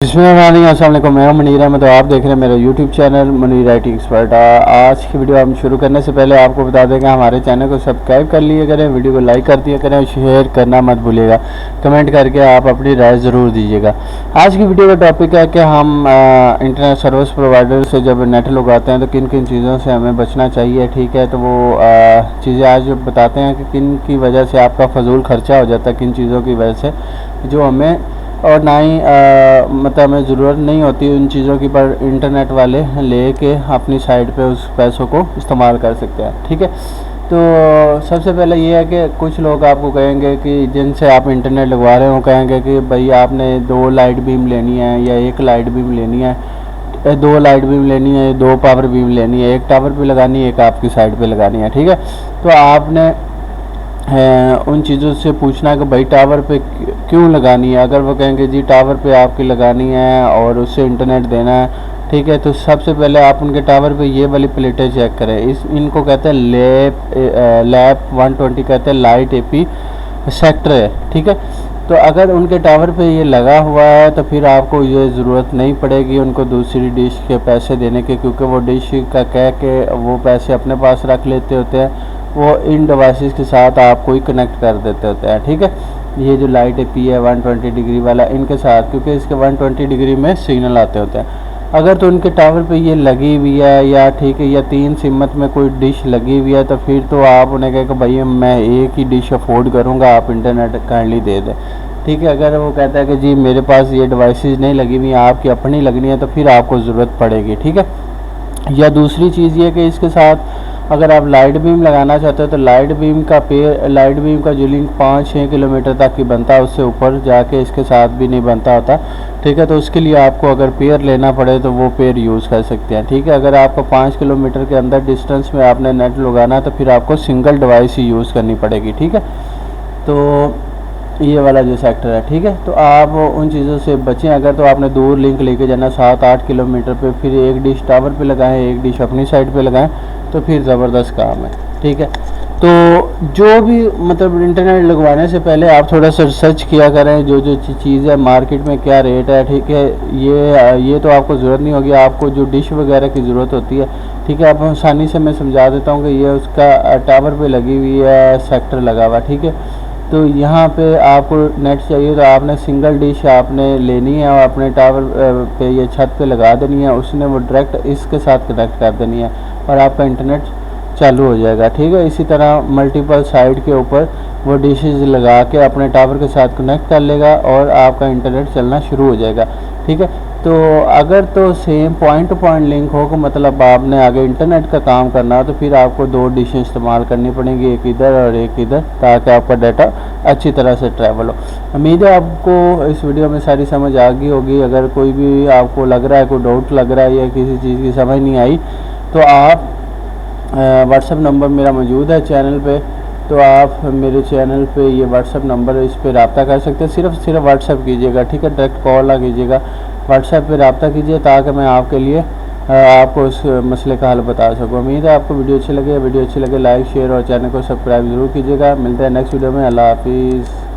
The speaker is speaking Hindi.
अस्सलामुअलैकुम, मैं मुनीर अहमद। तो आप देख रहे हैं मेरा YouTube channel Munir IT expert. आज की वीडियो हम शुरू करने से पहले आपको बता दें कि हमारे चैनल को सब्सक्राइब कर लिया करें, वीडियो को लाइक कर दिया करें, शेयर करना मत भूलिएगा, कमेंट करके आप अपनी राय ज़रूर दीजिएगा। आज की वीडियो का टॉपिक है कि हम इंटरनेट सर्विस प्रोवाइडर से जब नेट लगाते हैं तो किन किन चीज़ों से हमें बचना चाहिए। ठीक है, तो वो चीज़ें आज बताते हैं कि किन की वजह से आपका फजूल खर्चा हो जाता है, किन चीज़ों की वजह से जो हमें और ना ही मतलब हमें ज़रूरत नहीं होती उन चीज़ों की, पर इंटरनेट वाले ले के अपनी साइट पे उस पैसों को इस्तेमाल कर सकते हैं। ठीक है, तो सबसे पहले ये है कि कुछ लोग आपको कहेंगे कि जिनसे आप इंटरनेट लगवा रहे हो, कहेंगे कि भाई आपने 2 लाइट बीम लेनी है या 1 लाइट बीम लेनी है, 2 लाइट बीम लेनी है, 2 पावर बीम लेनी है, 1 टावर पे लगानी है, 1 आपकी साइड पे लगानी है। ठीक है, तो आपने उन चीज़ों से पूछना कि भाई टावर पे क्यों लगानी है। अगर वो कहेंगे जी टावर पे आपकी लगानी है और उससे इंटरनेट देना है, ठीक है, तो सबसे पहले आप उनके टावर पे ये वाली प्लेटें चेक करें। इनको कहते हैं लैप 120 कहते हैं, लाइट AP सेक्टर है। ठीक है, तो अगर उनके टावर पे ये लगा हुआ है तो फिर आपको ये ज़रूरत नहीं पड़ेगी उनको दूसरी डिश के पैसे देने के, क्योंकि वो डिश का कह के वो पैसे अपने पास रख लेते होते हैं, वो इन डिवाइसेस के साथ आपको ही कनेक्ट कर देते होते हैं। ठीक है, ये जो लाइट AP है 120 डिग्री वाला, इनके साथ, क्योंकि इसके 120 डिग्री में सिग्नल आते होते हैं। अगर तो उनके टावर पे ये लगी हुई है या ठीक है या 3 सिमत में कोई डिश लगी हुई है, तो फिर तो आप उन्हें कहें कि भाई मैं एक ही डिश अफोर्ड करूँगा, आप इंटरनेट काइंडली दे दें। ठीक है, अगर वो कहता है कि जी मेरे पास ये डिवाइसेस नहीं लगी हुई, आपकी अपनी लगनी है, तो फिर आपको ज़रूरत पड़ेगी। ठीक है, या दूसरी चीज़ ये कि इसके साथ अगर आप लाइट बीम लगाना चाहते हो तो लाइट बीम का जो लिंक 5-6 किलोमीटर तक ही बनता है, उससे ऊपर जाके इसके साथ भी नहीं बनता होता। ठीक है, तो उसके लिए आपको अगर पेयर लेना पड़े तो वो पेयर यूज़ कर सकते हैं। ठीक है, अगर आपको 5 किलोमीटर के अंदर डिस्टेंस में आपने नेट लगाना तो फिर आपको सिंगल डिवाइस ही यूज़ करनी पड़ेगी। ठीक है, तो ये वाला जो सेक्टर है, ठीक है, तो आप उन चीज़ों से बचें। अगर तो आपने दूर लिंक लेके जाना 7-8 किलोमीटर पे, फिर एक डिश टावर पे लगाएं, एक डिश अपनी साइड पे लगाएं, तो फिर ज़बरदस्त काम है। ठीक है, तो जो भी मतलब इंटरनेट लगवाने से पहले आप थोड़ा सा रिसर्च किया करें, जो जो चीज़ है मार्केट में क्या रेट है। ठीक है, ये तो आपको ज़रूरत नहीं होगी, आपको जो डिश वगैरह की ज़रूरत होती है, ठीक है, आप आसानी से मैं समझा देता हूँ कि ये उसका टावर पे लगी हुई है, सेक्टर लगा हुआ। ठीक है, तो यहाँ पे आपको नेट चाहिए तो आपने सिंगल डिश आपने लेनी है और अपने टावर पे ये छत पे लगा देनी है, उसने वो डायरेक्ट इसके साथ कनेक्ट कर देनी है और आपका इंटरनेट चालू हो जाएगा। ठीक है, इसी तरह मल्टीपल साइड के ऊपर वो डिशेस लगा के अपने टावर के साथ कनेक्ट कर लेगा और आपका इंटरनेट चलना शुरू हो जाएगा। ठीक है, तो अगर तो same point two point link हो, मतलब आपने आगे इंटरनेट का काम करना हो, तो फिर आपको 2 डिशें इस्तेमाल करनी पड़ेंगी, एक इधर और एक इधर, ताकि आपका डाटा अच्छी तरह से ट्रैवल हो। उम्मीद है आपको इस वीडियो में सारी समझ आ गई होगी। अगर कोई भी आपको लग रहा है, कोई डाउट लग रहा है या किसी चीज़ की समझ नहीं आई, तो आप व्हाट्सएप नंबर मेरा मौजूद है चैनल पे, तो आप मेरे चैनल पे ये व्हाट्सएप नंबर इस पर रब्ता कर सकते हैं। सिर्फ व्हाट्सएप कीजिएगा। ठीक है, डायरेक्ट कॉल ना कीजिएगा, व्हाट्सएप पे रब्ता कीजिए ताकि मैं आपके लिए आपको उस मसले का हल बता सकूँ। उम्मीद है आपको वीडियो अच्छी लगे। लाइक शेयर और चैनल को सब्सक्राइब ज़रूर कीजिएगा। मिलते हैं नेक्स्ट वीडियो में। अल्लाह हाफिज़।